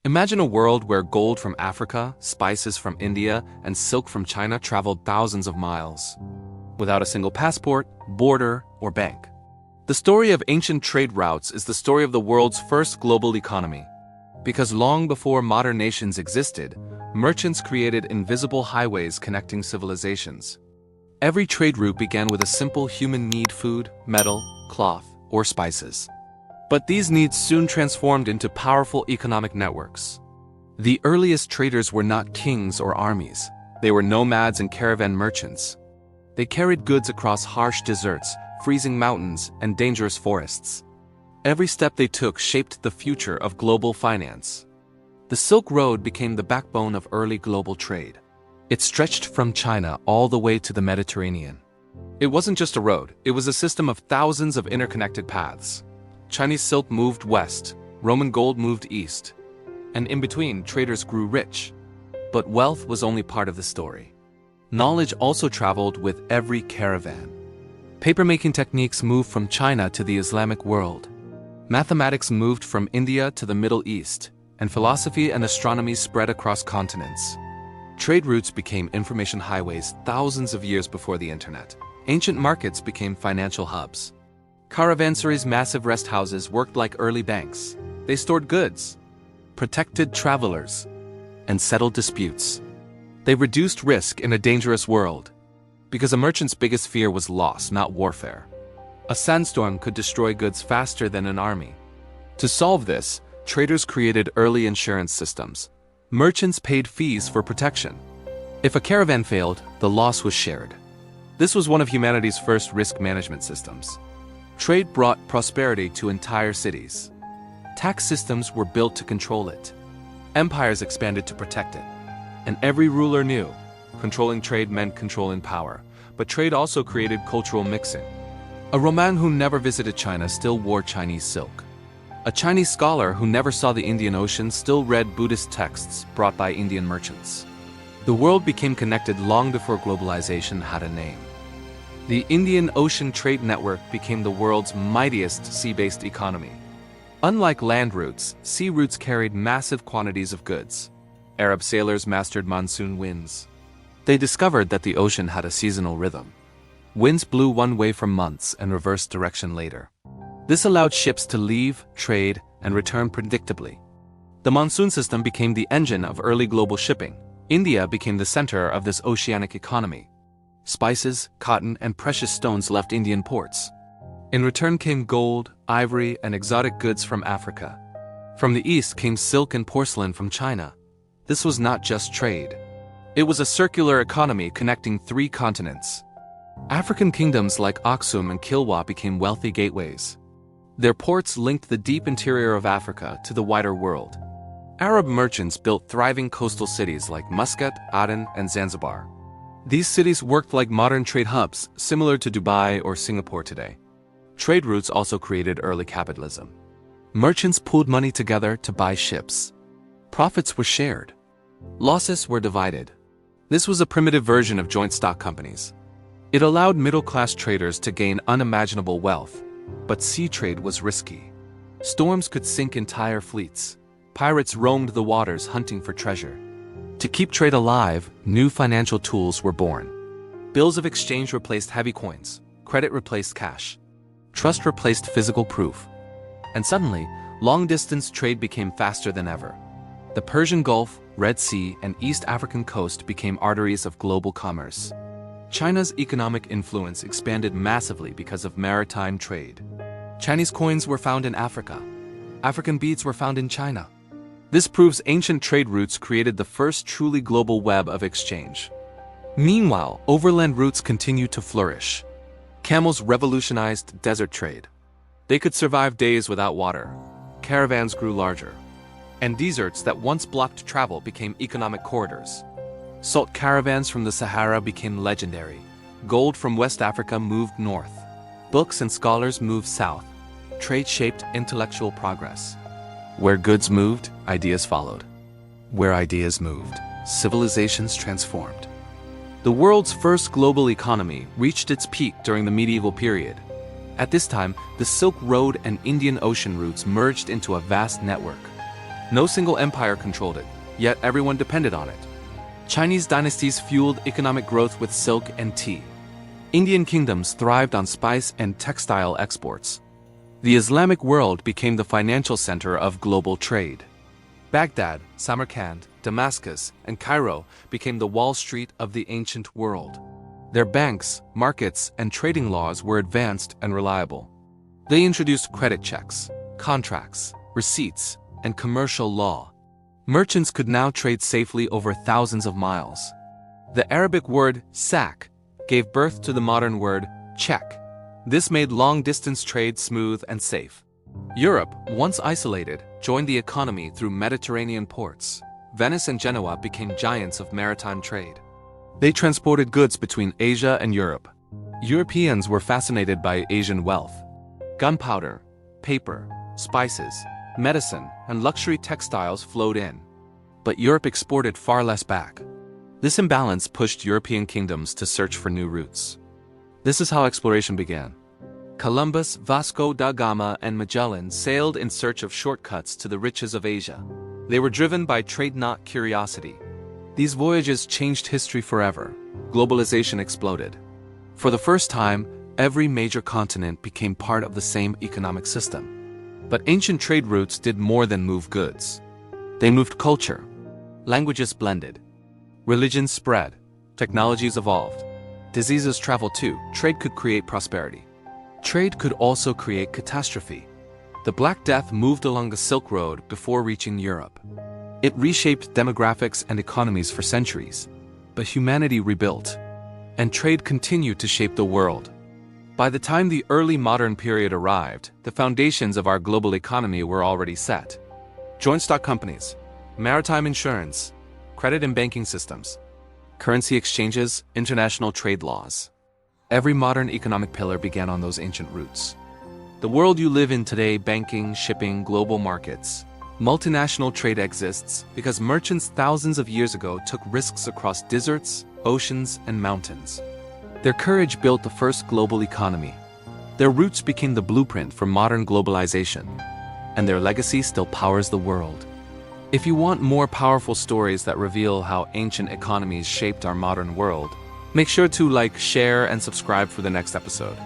Imagine a world where gold from Africa, spices from India, and silk from China traveled thousands of miles, without a single passport, border, or bank. The story of ancient trade routes is the story of the world's first global economy. Because long before modern nations existed, merchants created invisible highways connecting civilizations. Every trade route began with a simple human need: food, metal, cloth, or spices. But these needs soon transformed into powerful economic networks. The earliest traders were not kings or armies. They were nomads and caravan merchants. They carried goods across harsh deserts, freezing mountains, and dangerous forests. Every step they took shaped the future of global finance. The Silk Road became the backbone of early global trade. It stretched from China all the way to the Mediterranean. It wasn't just a road, it was a system of thousands of interconnected paths. Chinese silk moved west, Roman gold moved east, and in between, traders grew rich. But wealth was only part of the story. Knowledge also traveled with every caravan. Papermaking techniques moved from China to the Islamic world. Mathematics moved from India to the Middle East, and philosophy and astronomy spread across continents. Trade routes became information highways thousands of years before the internet. Ancient markets became financial hubs. Caravansaries, massive rest houses, worked like early banks. They stored goods, protected travelers, and settled disputes. They reduced risk in a dangerous world, because a merchant's biggest fear was loss, not warfare. A sandstorm could destroy goods faster than an army. To solve this, traders created early insurance systems. Merchants paid fees for protection. If a caravan failed, the loss was shared. This was one of humanity's first risk management systems. Trade brought prosperity to entire cities. Tax systems were built to control it. Empires expanded to protect it. And every ruler knew, controlling trade meant controlling power. But trade also created cultural mixing. A Roman who never visited China still wore Chinese silk. A Chinese scholar who never saw the Indian Ocean still read Buddhist texts brought by Indian merchants. The world became connected long before globalization had a name. The Indian Ocean Trade Network became the world's mightiest sea-based economy. Unlike land routes, sea routes carried massive quantities of goods. Arab sailors mastered monsoon winds. They discovered that the ocean had a seasonal rhythm. Winds blew one way for months and reversed direction later. This allowed ships to leave, trade, and return predictably. The monsoon system became the engine of early global shipping. India became the center of this oceanic economy. Spices, cotton, and precious stones left Indian ports. In return came gold, ivory, and exotic goods from Africa. From the east came silk and porcelain from China. This was not just trade. It was a circular economy connecting 3 continents. African kingdoms like Aksum and Kilwa became wealthy gateways. Their ports linked the deep interior of Africa to the wider world. Arab merchants built thriving coastal cities like Muscat, Aden, and Zanzibar. These cities worked like modern trade hubs, similar to Dubai or Singapore today. Trade routes also created early capitalism. Merchants pooled money together to buy ships. Profits were shared. Losses were divided. This was a primitive version of joint stock companies. It allowed middle-class traders to gain unimaginable wealth, but sea trade was risky. Storms could sink entire fleets. Pirates roamed the waters hunting for treasure. To keep trade alive, new financial tools were born. Bills of exchange replaced heavy coins. Credit replaced cash. Trust replaced physical proof. And suddenly, long-distance trade became faster than ever. The Persian Gulf, Red Sea, and East African coast became arteries of global commerce. China's economic influence expanded massively because of maritime trade. Chinese coins were found in Africa. African beads were found in China. This proves ancient trade routes created the first truly global web of exchange. Meanwhile, overland routes continued to flourish. Camels revolutionized desert trade. They could survive days without water. Caravans grew larger. And deserts that once blocked travel became economic corridors. Salt caravans from the Sahara became legendary. Gold from West Africa moved north. Books and scholars moved south. Trade shaped intellectual progress. Where goods moved, ideas followed. Where ideas moved, civilizations transformed. The world's first global economy reached its peak during the medieval period. At this time, the Silk Road and Indian Ocean routes merged into a vast network. No single empire controlled it, yet everyone depended on it. Chinese dynasties fueled economic growth with silk and tea. Indian kingdoms thrived on spice and textile exports. The Islamic world became the financial center of global trade. Baghdad, Samarkand, Damascus, and Cairo became the Wall Street of the ancient world. Their banks, markets, and trading laws were advanced and reliable. They introduced credit checks, contracts, receipts, and commercial law. Merchants could now trade safely over thousands of miles. The Arabic word sak gave birth to the modern word check. This made long-distance trade smooth and safe. Europe, once isolated, joined the economy through Mediterranean ports. Venice and Genoa became giants of maritime trade. They transported goods between Asia and Europe. Europeans were fascinated by Asian wealth. Gunpowder, paper, spices, medicine, and luxury textiles flowed in. But Europe exported far less back. This imbalance pushed European kingdoms to search for new routes. This is how exploration began. Columbus, Vasco da Gama, and Magellan sailed in search of shortcuts to the riches of Asia. They were driven by trade, not curiosity. These voyages changed history forever. Globalization exploded. For the first time, every major continent became part of the same economic system. But ancient trade routes did more than move goods. They moved culture. Languages blended. Religions spread. Technologies evolved. Diseases traveled too. Trade could create prosperity. Trade could also create catastrophe. The Black Death moved along the Silk Road before reaching Europe. It reshaped demographics and economies for centuries, but humanity rebuilt, and trade continued to shape the world. By the time the early modern period arrived, the foundations of our global economy were already set. Joint stock companies, maritime insurance, credit and banking systems, currency exchanges, international trade laws. Every modern economic pillar began on those ancient roots. The world you live in today, banking, shipping, global markets, multinational trade exists because merchants thousands of years ago took risks across deserts, oceans, and mountains. Their courage built the first global economy. Their roots became the blueprint for modern globalization, and their legacy still powers the world. If you want more powerful stories that reveal how ancient economies shaped our modern world, make sure to like, share, and subscribe for the next episode.